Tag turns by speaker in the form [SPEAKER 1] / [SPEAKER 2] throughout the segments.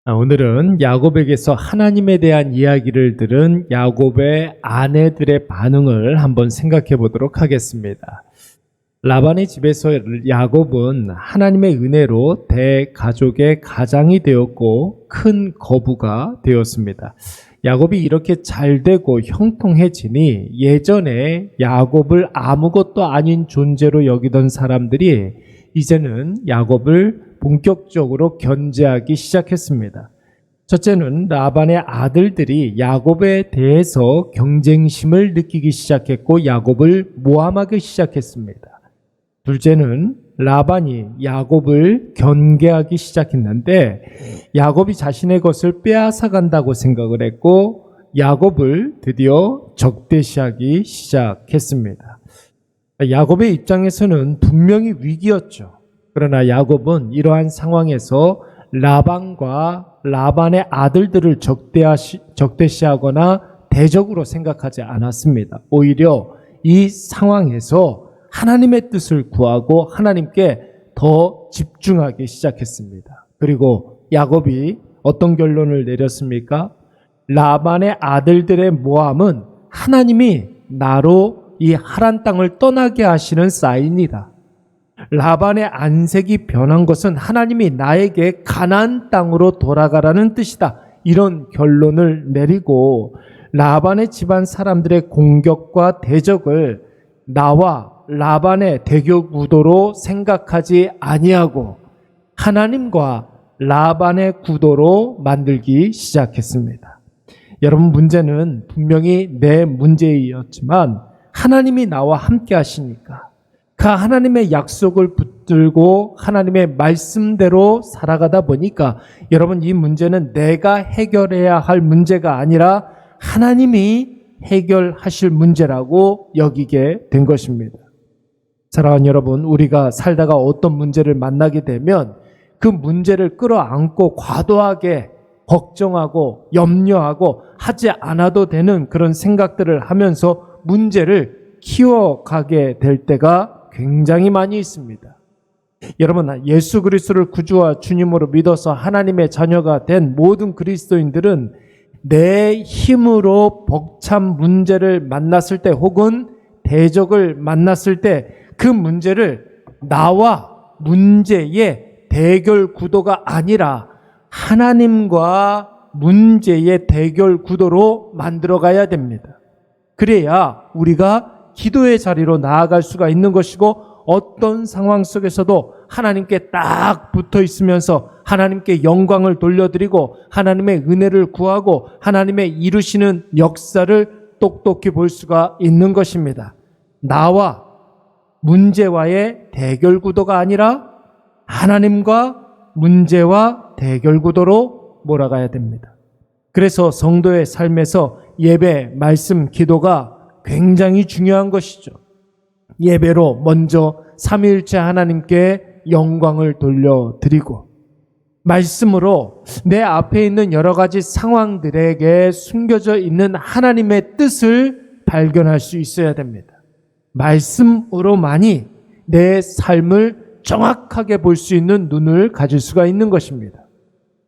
[SPEAKER 1] 오늘은 야곱에게서 하나님에 대한 이야기를 들은 야곱의 아내들의 반응을 한번 생각해 보도록 하겠습니다. 라반의 집에서 야곱은 하나님의 은혜로 대가족의 가장이 되었고 큰 거부가 되었습니다. 야곱이 이렇게 잘되고 형통해지니 예전에 야곱을 아무것도 아닌 존재로 여기던 사람들이 이제는 야곱을 본격적으로 견제하기 시작했습니다. 첫째는 라반의 아들들이 야곱에 대해서 경쟁심을 느끼기 시작했고 야곱을 모함하기 시작했습니다. 둘째는 라반이 야곱을 경계하기 시작했는데 야곱이 자신의 것을 빼앗아 간다고 생각을 했고 야곱을 드디어 적대시하기 시작했습니다. 야곱의 입장에서는 분명히 위기였죠. 그러나 야곱은 이러한 상황에서 라반과 라반의 아들들을 적대시하거나 대적으로 생각하지 않았습니다. 오히려 이 상황에서 하나님의 뜻을 구하고 하나님께 더 집중하기 시작했습니다. 그리고 야곱이 어떤 결론을 내렸습니까? 라반의 아들들의 모함은 하나님이 나로 이 하란 땅을 떠나게 하시는 사인이다. 라반의 안색이 변한 것은 하나님이 나에게 가나안 땅으로 돌아가라는 뜻이다. 이런 결론을 내리고 라반의 집안 사람들의 공격과 대적을 나와 라반의 대결 구도로 생각하지 아니하고 하나님과 라반의 구도로 만들기 시작했습니다. 여러분, 문제는 분명히 내 문제였지만 하나님이 나와 함께 하시니까 그 하나님의 약속을 붙들고 하나님의 말씀대로 살아가다 보니까 여러분, 이 문제는 내가 해결해야 할 문제가 아니라 하나님이 해결하실 문제라고 여기게 된 것입니다. 사랑하는 여러분, 우리가 살다가 어떤 문제를 만나게 되면 그 문제를 끌어안고 과도하게 걱정하고 염려하고 하지 않아도 되는 그런 생각들을 하면서 문제를 키워가게 될 때가 굉장히 많이 있습니다. 여러분, 예수 그리스도를 구주와 주님으로 믿어서 하나님의 자녀가 된 모든 그리스도인들은 내 힘으로 벅찬 문제를 만났을 때 혹은 대적을 만났을 때 그 문제를 나와 문제의 대결 구도가 아니라 하나님과 문제의 대결 구도로 만들어 가야 됩니다. 그래야 우리가 기도의 자리로 나아갈 수가 있는 것이고 어떤 상황 속에서도 하나님께 딱 붙어 있으면서 하나님께 영광을 돌려드리고 하나님의 은혜를 구하고 하나님의 이루시는 역사를 똑똑히 볼 수가 있는 것입니다. 나와 문제와의 대결 구도가 아니라 하나님과 문제와 대결 구도로 몰아가야 됩니다. 그래서 성도의 삶에서 예배, 말씀, 기도가 굉장히 중요한 것이죠. 예배로 먼저 삼위일체 하나님께 영광을 돌려드리고 말씀으로 내 앞에 있는 여러 가지 상황들에게 숨겨져 있는 하나님의 뜻을 발견할 수 있어야 됩니다. 말씀으로만이 내 삶을 정확하게 볼 수 있는 눈을 가질 수가 있는 것입니다.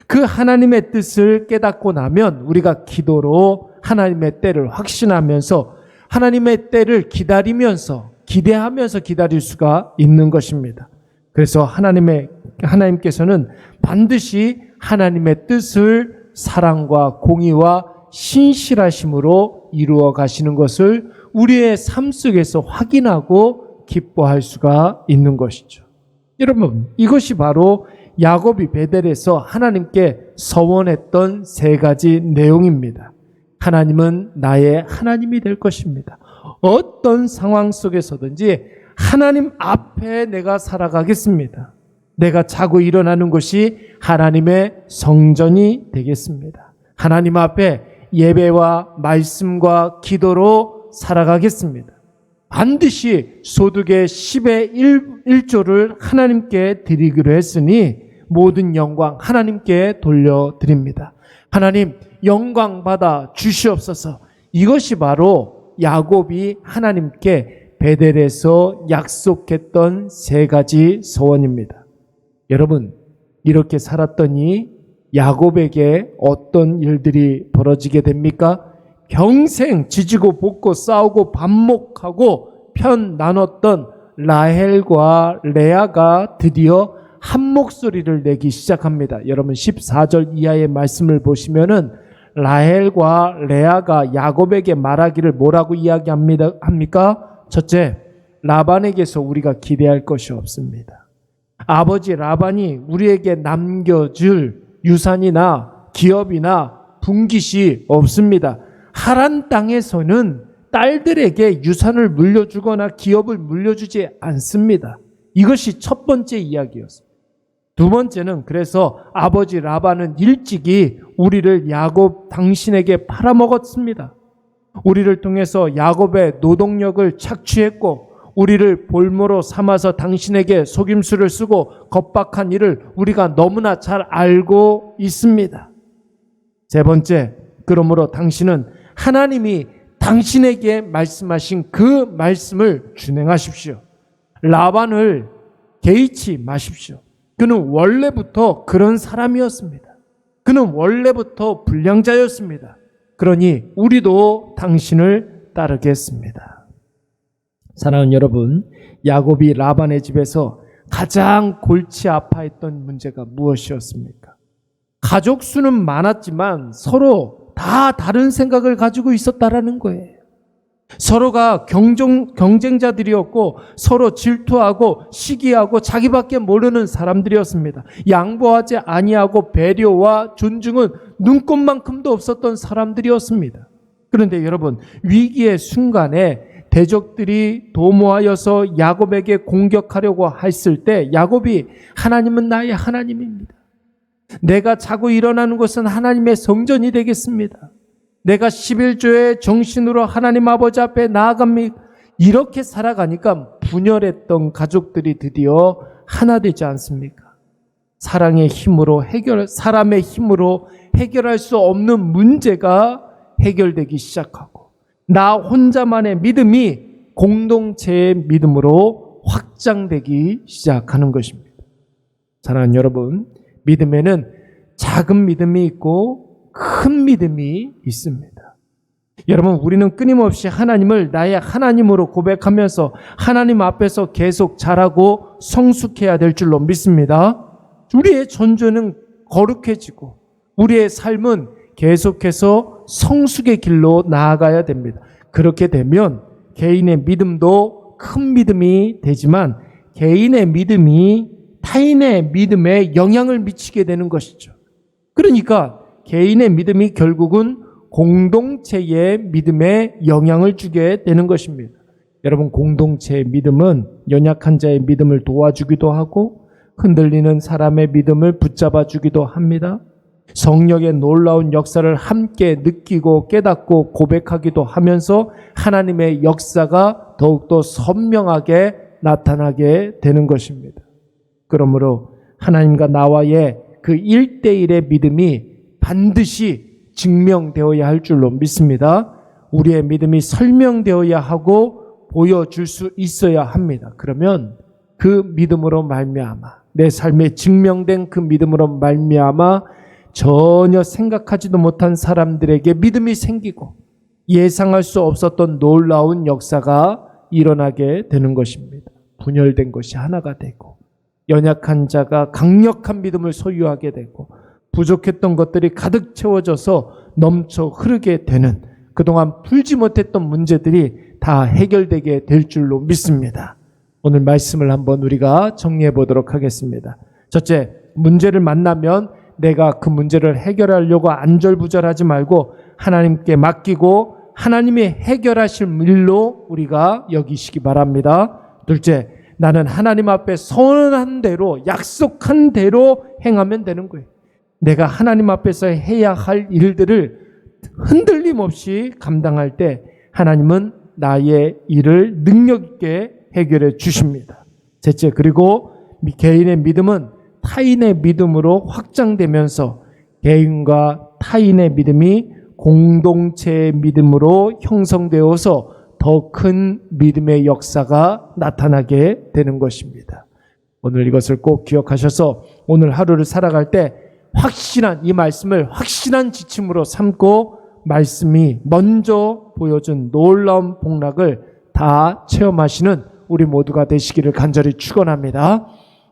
[SPEAKER 1] 그 하나님의 뜻을 깨닫고 나면 우리가 기도로 하나님의 때를 확신하면서 하나님의 때를 기다리면서 기대하면서 기다릴 수가 있는 것입니다. 그래서 하나님께서는 반드시 하나님의 뜻을 사랑과 공의와 신실하심으로 이루어 가시는 것을 우리의 삶 속에서 확인하고 기뻐할 수가 있는 것이죠. 여러분, 이것이 바로 야곱이 베델에서 하나님께 서원했던 세 가지 내용입니다. 하나님은 나의 하나님이 될 것입니다. 어떤 상황 속에서든지 하나님 앞에 내가 살아가겠습니다. 내가 자고 일어나는 것이 하나님의 성전이 되겠습니다. 하나님 앞에 예배와 말씀과 기도로 살아가겠습니다. 반드시 소득의 10의 1조를 하나님께 드리기로 했으니 모든 영광 하나님께 돌려드립니다. 하나님, 영광 받아 주시옵소서. 이것이 바로 야곱이 하나님께 베델에서 약속했던 세 가지 소원입니다. 여러분, 이렇게 살았더니 야곱에게 어떤 일들이 벌어지게 됩니까? 평생 지지고 볶고 싸우고 반목하고 편 나눴던 라헬과 레아가 드디어 한 목소리를 내기 시작합니다. 여러분 14절 이하의 말씀을 보시면은 라헬과 레아가 야곱에게 말하기를 뭐라고 이야기합니까? 첫째, 라반에게서 우리가 기대할 것이 없습니다. 아버지 라반이 우리에게 남겨줄 유산이나 기업이나 분깃이 없습니다. 하란 땅에서는 딸들에게 유산을 물려주거나 기업을 물려주지 않습니다. 이것이 첫 번째 이야기였습니다. 두 번째는 그래서 아버지 라반은 일찍이 우리를 야곱 당신에게 팔아먹었습니다. 우리를 통해서 야곱의 노동력을 착취했고 우리를 볼모로 삼아서 당신에게 속임수를 쓰고 겁박한 일을 우리가 너무나 잘 알고 있습니다. 세 번째, 그러므로 당신은 하나님이 당신에게 말씀하신 그 말씀을 준행하십시오. 라반을 개의치 마십시오. 그는 원래부터 그런 사람이었습니다. 그는 원래부터 불량자였습니다. 그러니 우리도 당신을 따르겠습니다. 사랑하는 여러분, 야곱이 라반의 집에서 가장 골치 아파했던 문제가 무엇이었습니까? 가족 수는 많았지만 서로 다 다른 생각을 가지고 있었다라는 거예요. 서로가 경쟁자들이었고 서로 질투하고 시기하고 자기밖에 모르는 사람들이었습니다. 양보하지 아니하고 배려와 존중은 눈꼽만큼도 없었던 사람들이었습니다. 그런데 여러분, 위기의 순간에 대적들이 도모하여서 야곱에게 공격하려고 했을 때 야곱이 하나님은 나의 하나님입니다. 내가 자고 일어나는 것은 하나님의 성전이 되겠습니다. 내가 11조의 정신으로 하나님 아버지 앞에 나아갑니다. 이렇게 살아가니까 분열했던 가족들이 드디어 하나 되지 않습니까? 사랑의 힘으로 사람의 힘으로 해결할 수 없는 문제가 해결되기 시작하고 나 혼자만의 믿음이 공동체의 믿음으로 확장되기 시작하는 것입니다. 사랑하는 여러분, 믿음에는 작은 믿음이 있고 큰 믿음이 있습니다. 여러분, 우리는 끊임없이 하나님을 나의 하나님으로 고백하면서 하나님 앞에서 계속 자라고 성숙해야 될 줄로 믿습니다. 우리의 존재는 거룩해지고 우리의 삶은 계속해서 성숙의 길로 나아가야 됩니다. 그렇게 되면 개인의 믿음도 큰 믿음이 되지만 개인의 믿음이 타인의 믿음에 영향을 미치게 되는 것이죠. 그러니까 개인의 믿음이 결국은 공동체의 믿음에 영향을 주게 되는 것입니다. 여러분, 공동체의 믿음은 연약한 자의 믿음을 도와주기도 하고 흔들리는 사람의 믿음을 붙잡아 주기도 합니다. 성령의 놀라운 역사를 함께 느끼고 깨닫고 고백하기도 하면서 하나님의 역사가 더욱더 선명하게 나타나게 되는 것입니다. 그러므로 하나님과 나와의 그 1대1의 믿음이 반드시 증명되어야 할 줄로 믿습니다. 우리의 믿음이 설명되어야 하고 보여줄 수 있어야 합니다. 그러면 그 믿음으로 말미암아 내 삶에 증명된 그 믿음으로 말미암아 전혀 생각하지도 못한 사람들에게 믿음이 생기고 예상할 수 없었던 놀라운 역사가 일어나게 되는 것입니다. 분열된 것이 하나가 되고 연약한 자가 강력한 믿음을 소유하게 되고 부족했던 것들이 가득 채워져서 넘쳐 흐르게 되는 그동안 풀지 못했던 문제들이 다 해결되게 될 줄로 믿습니다. 오늘 말씀을 한번 우리가 정리해 보도록 하겠습니다. 첫째, 문제를 만나면 내가 그 문제를 해결하려고 안절부절하지 말고 하나님께 맡기고 하나님이 해결하실 일로 우리가 여기시기 바랍니다. 둘째, 나는 하나님 앞에 선언한 대로 약속한 대로 행하면 되는 거예요. 내가 하나님 앞에서 해야 할 일들을 흔들림 없이 감당할 때 하나님은 나의 일을 능력 있게 해결해 주십니다. 셋째, 그리고 개인의 믿음은 타인의 믿음으로 확장되면서 개인과 타인의 믿음이 공동체의 믿음으로 형성되어서 더 큰 믿음의 역사가 나타나게 되는 것입니다. 오늘 이것을 꼭 기억하셔서 오늘 하루를 살아갈 때 확실한 이 말씀을 확실한 지침으로 삼고 말씀이 먼저 보여준 놀라운 복락을 다 체험하시는 우리 모두가 되시기를 간절히 축원합니다.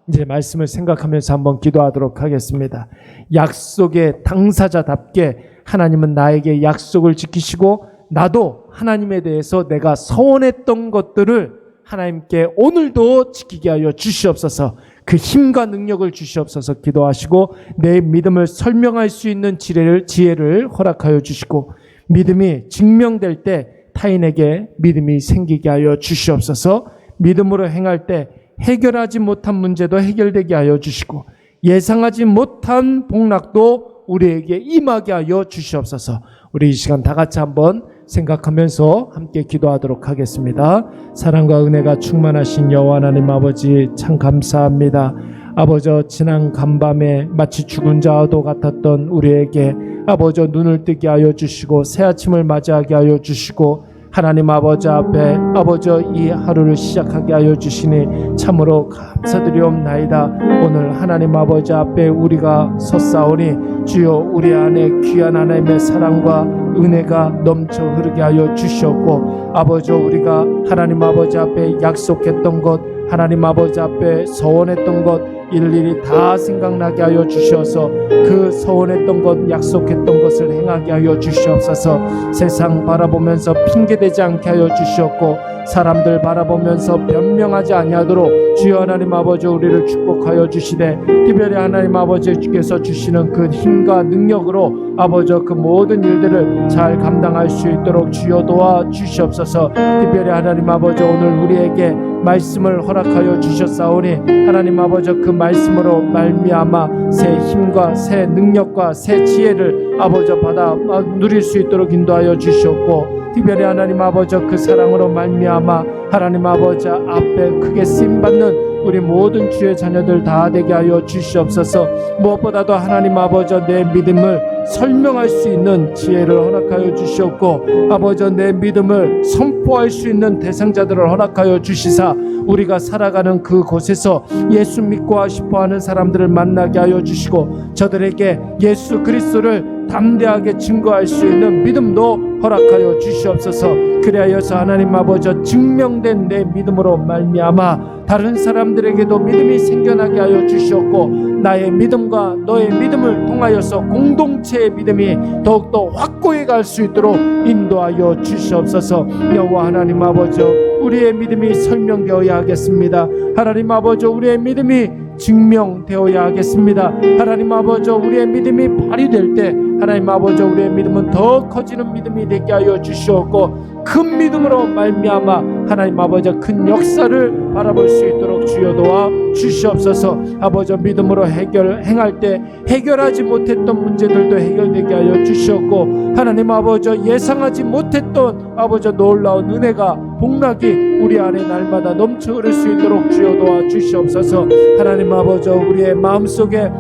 [SPEAKER 1] 이제 말씀을 생각하면서 한번 기도하도록 하겠습니다. 약속의 당사자답게 하나님은 나에게 약속을 지키시고 나도 하나님에 대해서 내가 서원했던 것들을 하나님께 오늘도 지키게 하여 주시옵소서. 그 힘과 능력을 주시옵소서. 기도하시고 내 믿음을 설명할 수 있는 지혜를 허락하여 주시고 믿음이 증명될 때 타인에게 믿음이 생기게 하여 주시옵소서. 믿음으로 행할 때 해결하지 못한 문제도 해결되게 하여 주시고 예상하지 못한 복락도 우리에게 임하게 하여 주시옵소서. 우리 이 시간 다 같이 한번 생각하면서 함께 기도하도록 하겠습니다. 사랑과 은혜가 충만하신 여호와 하나님 아버지 참 감사합니다. 아버지 지난 간밤에 마치 죽은 자와도 같았던 우리에게 아버지 눈을 뜨게 하여 주시고 새 아침을 맞이하게 하여 주시고 하나님 아버지 앞에 아버지 이 하루를 시작하게 하여 주시니 참으로 감사드리옵나이다. 오늘 하나님 아버지 앞에 우리가 섰사오니 주여 우리 안에 귀한 하나님의 사랑과 은혜가 넘쳐 흐르게 하여 주시옵고 아버지 우리가 하나님 아버지 앞에 약속했던 것 하나님 아버지 앞에 서원했던 것 일일이 다 생각나게 하여 주셔서 그 서원했던 것 약속했던 것을 행하게 하여 주시옵소서. 세상 바라보면서 핑계대지 않게 하여 주시옵고 사람들 바라보면서 변명하지 아니하도록 주여 하나님 아버지 우리를 축복하여 주시되 특별히 하나님 아버지 주께서 주시는 그 힘과 능력으로 아버지 그 모든 일들을 잘 감당할 수 있도록 주여 도와 주시옵소서. 특별히 하나님 아버지 오늘 우리에게 말씀을 허락하여 주셨사오니 하나님 아버지 그 말씀으로 말미암아 새 힘과 새 능력과 새 지혜를 아버지 받아 누릴 수 있도록 인도하여 주시옵고 특별히 하나님 아버지 그 사랑으로 말미암아 하나님 아버지 앞에 크게 쓰임받는 우리 모든 주의 자녀들 다 되게 하여 주시옵소서. 무엇보다도 하나님 아버지 내 믿음을 설명할 수 있는 지혜를 허락하여 주시옵고 아버지 내 믿음을 선포할 수 있는 대상자들을 허락하여 주시사 우리가 살아가는 그곳에서 예수 믿고 싶어하는 사람들을 만나게 하여 주시고 저들에게 예수 그리스도를 담대하게 증거할 수 있는 믿음도 허락하여 주시옵소서. 그리하여서 하나님 아버지 증명된 내 믿음으로 말미암아 다른 사람들에게도 믿음이 생겨나게 하여 주시옵고 나의 믿음과 너의 믿음을 통하여서 공동체의 믿음이 더욱더 확고해 갈 수 있도록 인도하여 주시옵소서. 여호와 하나님 아버지 우리의 믿음이 설명되어야 하겠습니다. 하나님 아버지 우리의 믿음이 증명되어야 하겠습니다. 하나님 아버지 우리의 믿음이 발휘될 때 하나님 아버지 우리의 믿음은 더 커지는 믿음이 되게 하여 주시옵고 큰 믿음으로 말미암아 하나님 아버지 큰 역사를 바라볼 수 있도록 주여 도와 주시옵소서. 아버지 믿음으로 행할 때 해결하지 못했던 문제들도 해결되게 하여 주시옵고 하나님 아버지 예상하지 못했던 아버지 놀라운 은혜가 복락이 우리 안에 날마다 넘쳐 흐를 수 있도록 주여 도와 주시옵소서. 하나님 아버지 우리의 마음속에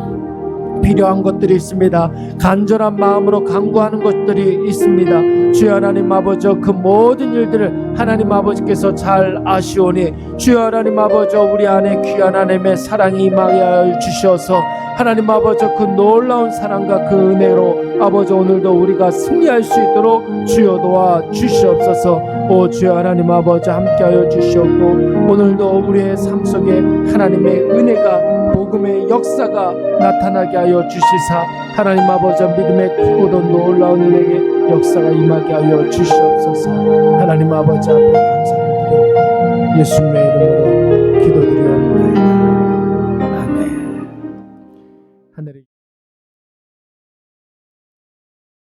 [SPEAKER 1] 필요한 것들이 있습니다. 간절한 마음으로 간구하는 것들이 있습니다. 주여 하나님 아버지 그 모든 일들을 하나님 아버지께서 잘 아시오니 주여 하나님 아버지 우리 안에 귀한 하나님의 사랑이 임하게 하여 주셔서 하나님 아버지 그 놀라운 사랑과 그 은혜로 아버지 오늘도 우리가 승리할 수 있도록 주여 도와 주시옵소서. 오 주여 하나님 아버지 함께하여 주시옵고 오늘도 우리의 삶 속에 하나님의 은혜가 복음의 역사가 나타나게 하여 주시사 하나님 아버지 믿음의 크고도 놀라운 은혜의 역사가 임하게 하여 주시옵소서. 하나님 아버지 앞에 감사를 드리옵고 예수님의 이름으로 기도드리옵나이다.